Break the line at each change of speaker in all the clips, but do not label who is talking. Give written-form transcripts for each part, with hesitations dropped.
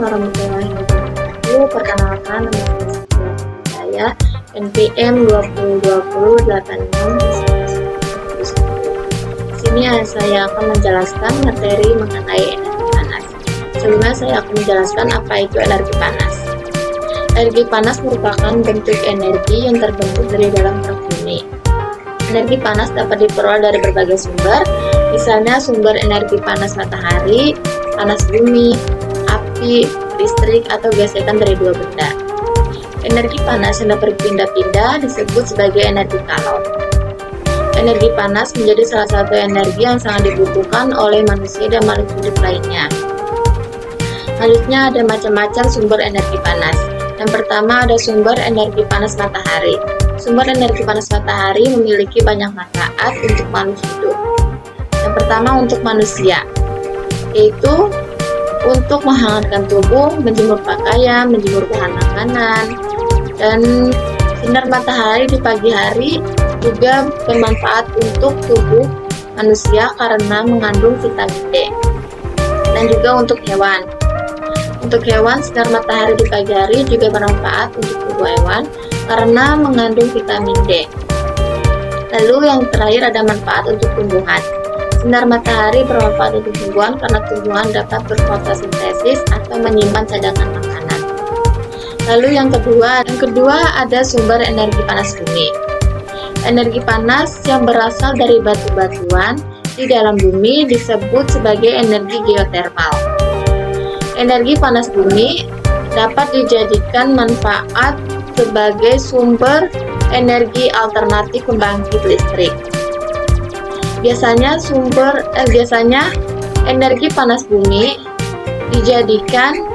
warahmatullahi wabarakatuh. Perkenalkan, nama saya NPM 202086. Di sini saya akan menjelaskan materi mengenai energi panas. Sebelumnya saya akan menjelaskan apa itu energi panas. Energi panas merupakan bentuk energi yang terbentuk dari dalam perut bumi. Energi panas dapat diperoleh dari berbagai sumber, misalnya sumber energi panas matahari, panas bumi, api, listrik, atau gesekan dari dua benda. Energi panas yang dapat berpindah-pindah disebut sebagai energi kalor. Energi panas menjadi salah satu energi yang sangat dibutuhkan oleh manusia dan makhluk hidup lainnya. Selanjutnya ada macam-macam sumber energi panas. Yang pertama ada sumber energi panas matahari. Sumber energi panas matahari memiliki banyak manfaat untuk makhluk hidup. Yang pertama untuk manusia, yaitu untuk menghangatkan tubuh, menjemur pakaian, menjemur bahan makanan, dan sinar matahari di pagi hari juga bermanfaat untuk tubuh manusia karena mengandung vitamin D. Dan juga untuk hewan. Untuk hewan, sinar matahari di pagi hari juga bermanfaat untuk tubuh hewan karena mengandung vitamin D. Lalu yang terakhir ada manfaat untuk tumbuhan. Sinar matahari bermanfaat untuk tumbuhan karena tumbuhan dapat berfotosintesis atau menyimpan cadangan makanan. Lalu yang kedua ada sumber energi panas bumi. Energi panas yang berasal dari batu-batuan di dalam bumi disebut sebagai energi geotermal. Energi panas bumi dapat dijadikan manfaat sebagai sumber energi alternatif pembangkit listrik. Biasanya energi panas bumi dijadikan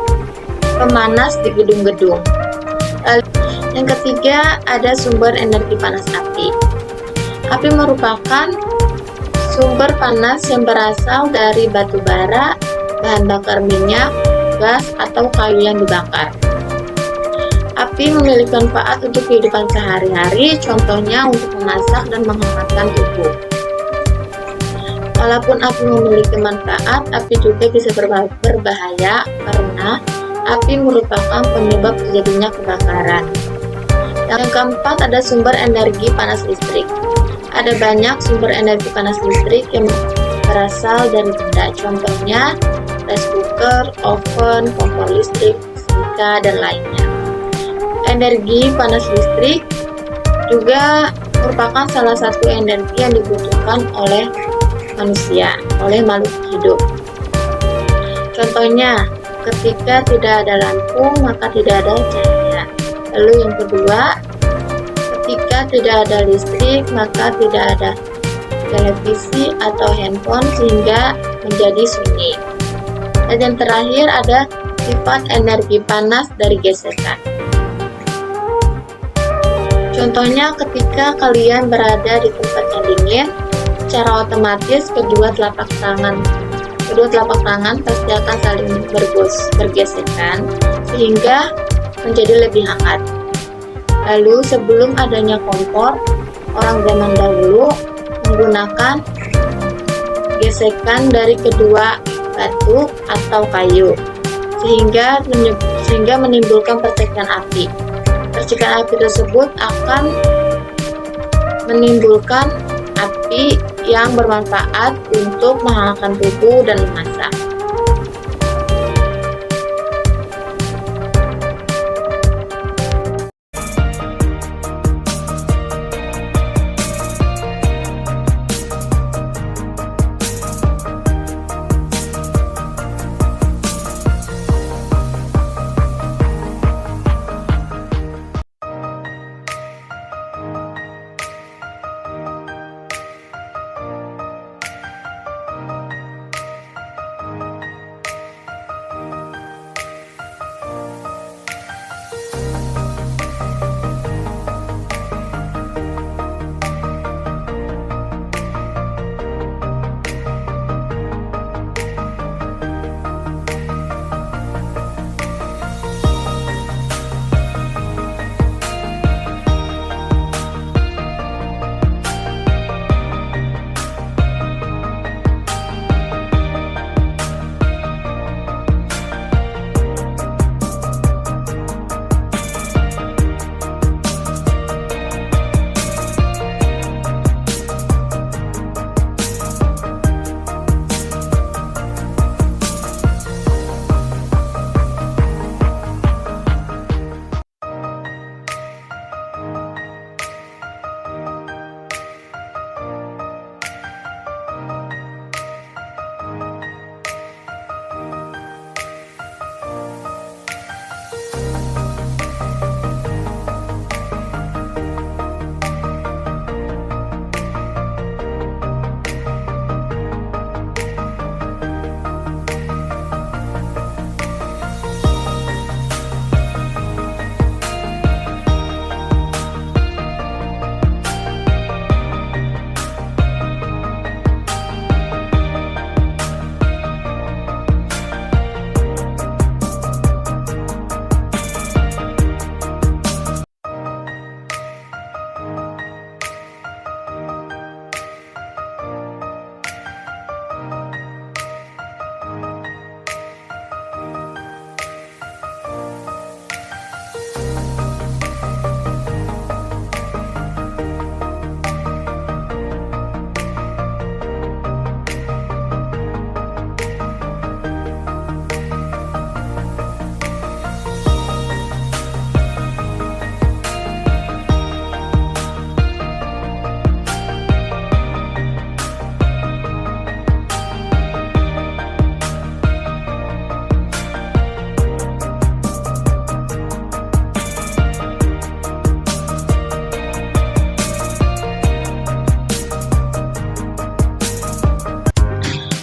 pemanas di gedung-gedung. Yang ketiga ada sumber energi panas api. Api merupakan sumber panas yang berasal dari batu bara, bahan bakar minyak, gas, atau kayu yang dibakar. Api memiliki manfaat untuk kehidupan sehari-hari, contohnya untuk memasak dan menghangatkan tubuh. Walaupun api memiliki manfaat, api juga bisa berbahaya karena api merupakan penyebab terjadinya kebakaran. Yang keempat ada sumber energi panas listrik. Ada banyak sumber energi panas listrik yang berasal dari benda, contohnya rice cooker, oven, kompor listrik, setrika, dan lainnya. Energi panas listrik juga merupakan salah satu energi yang dibutuhkan oleh manusia, oleh makhluk hidup. Contohnya, ketika tidak ada lampu, maka tidak ada cahaya. Lalu yang kedua, ketika tidak ada listrik, maka tidak ada televisi atau handphone sehingga menjadi sunyi. Dan yang terakhir ada sifat energi panas dari gesekan. Contohnya ketika kalian berada di tempat yang dingin, secara otomatis kedua telapak tangan pasti akan saling bergesekan sehingga menjadi lebih hangat. Lalu sebelum adanya kompor, orang zaman dahulu menggunakan gesekan dari kedua batu atau kayu sehingga menimbulkan percikan api. Percikan api tersebut akan menimbulkan api yang bermanfaat untuk menghangatkan tubuh dan memasak.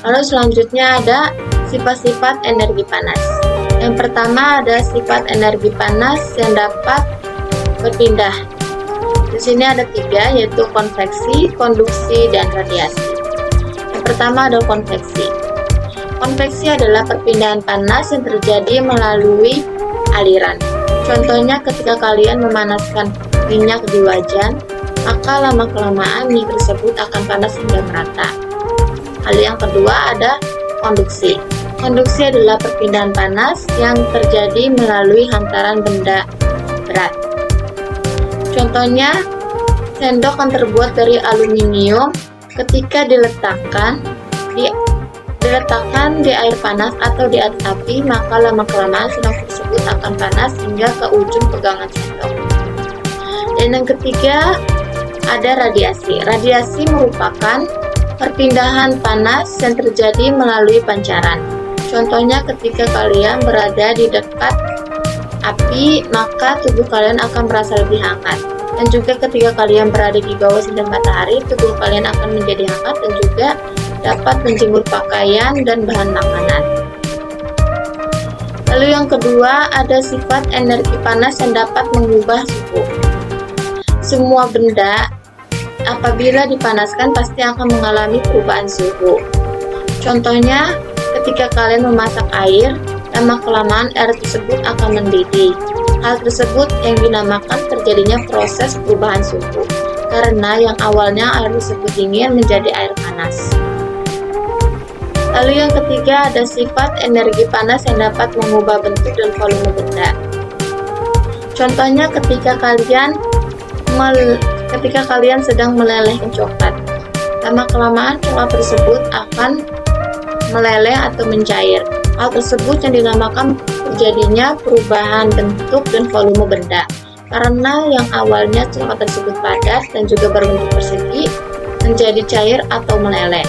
Lalu selanjutnya ada sifat-sifat energi panas. Yang pertama ada sifat energi panas yang dapat berpindah. Di sini ada 3, yaitu konveksi, konduksi, dan radiasi. Yang pertama ada konveksi. Konveksi adalah perpindahan panas yang terjadi melalui aliran. Contohnya ketika kalian memanaskan minyak di wajan, maka lama-kelamaan minyak tersebut akan panas hingga merata. Hal yang kedua ada konduksi. Konduksi adalah perpindahan panas yang terjadi melalui hantaran benda berat. Contohnya, sendok yang terbuat dari aluminium ketika diletakkan di air panas atau di atas api, maka lama-kelamaan sendok tersebut akan panas hingga ke ujung pegangan sendok. Dan yang ketiga ada radiasi. Radiasi merupakan perpindahan panas yang terjadi melalui pancaran. Contohnya ketika kalian berada di dekat api, maka tubuh kalian akan merasa lebih hangat. Dan juga ketika kalian berada di bawah sinar matahari, tubuh kalian akan menjadi hangat dan juga dapat menjemur pakaian dan bahan makanan. Lalu yang kedua ada sifat energi panas yang dapat mengubah suhu. Semua benda apabila dipanaskan pasti akan mengalami perubahan suhu. Contohnya, ketika kalian memasak air, lama-kelamaan air tersebut akan mendidih. Hal tersebut yang dinamakan terjadinya proses perubahan suhu, karena yang awalnya air tersebut dingin menjadi air panas. Lalu yang ketiga ada sifat energi panas yang dapat mengubah bentuk dan volume benda. Contohnya ketika kalian sedang melelehkan coklat, lama-kelamaan coklat tersebut akan meleleh atau mencair. Hal tersebut yang dinamakan terjadinya perubahan bentuk dan volume benda, karena yang awalnya coklat tersebut padat dan juga berbentuk persegi menjadi cair atau meleleh.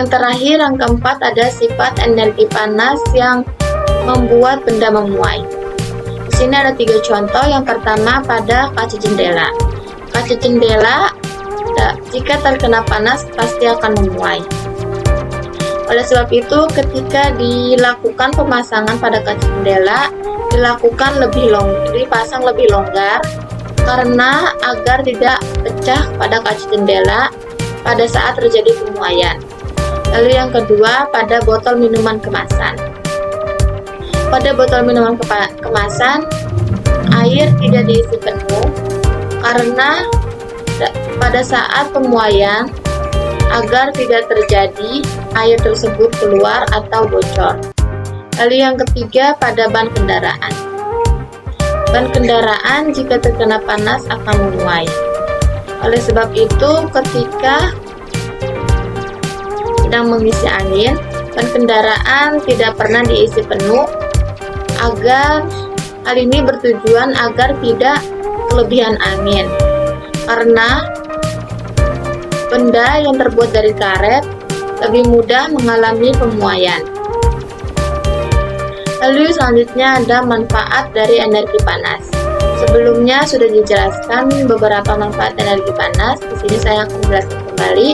Yang terakhir, yang keempat, ada sifat energi panas yang membuat benda memuai. Di sini ada 3 contoh. Yang pertama pada kaca jendela. Kaca jendela jika terkena panas pasti akan memuai. Oleh sebab itu, ketika dilakukan pemasangan pada kaca jendela, dipasang lebih longgar karena agar tidak pecah pada kaca jendela pada saat terjadi pemuaian. Lalu yang kedua, pada botol minuman kemasan. Pada botol minuman kemasan, air tidak diisi penuh karena pada saat pemuaian, agar tidak terjadi air tersebut keluar atau bocor. Lalu yang ketiga, pada ban kendaraan. Ban kendaraan jika terkena panas akan memuai. Oleh sebab itu, ketika sedang mengisi angin, ban kendaraan tidak pernah diisi penuh agar hal ini bertujuan agar tidak kelebihan angin, karena benda yang terbuat dari karet lebih mudah mengalami pemuaian. Lalu selanjutnya ada manfaat dari energi panas. Sebelumnya sudah dijelaskan beberapa manfaat energi panas. Di sini saya akan menjelaskan kembali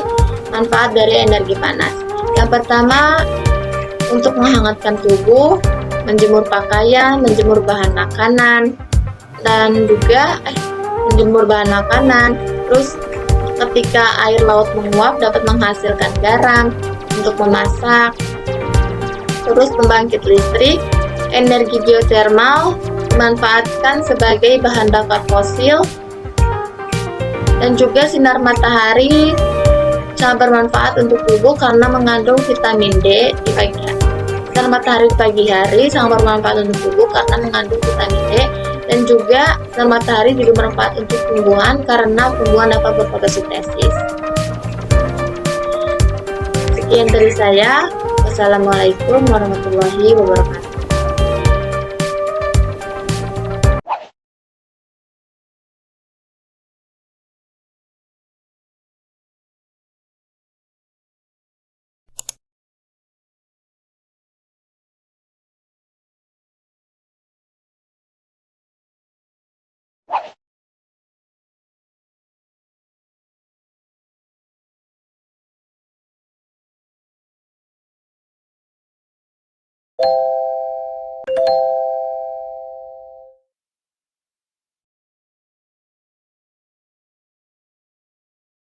manfaat dari energi panas. Yang pertama, untuk menghangatkan tubuh, menjemur pakaian, menjemur bahan makanan, dan juga menjemur bahan makanan. Terus ketika air laut menguap dapat menghasilkan garam untuk memasak. Terus pembangkit listrik, energi geotermal dimanfaatkan sebagai bahan bakar fosil, dan juga sinar matahari sangat bermanfaat untuk tubuh karena mengandung vitamin D di pagi hari. Sinar matahari di pagi hari sangat bermanfaat untuk tubuh karena mengandung vitamin D, dan juga sinar matahari juga bermanfaat untuk tumbuhan karena tumbuhan dapat berfotosintesis. Sekian dari saya. Wassalamualaikum warahmatullahi wabarakatuh.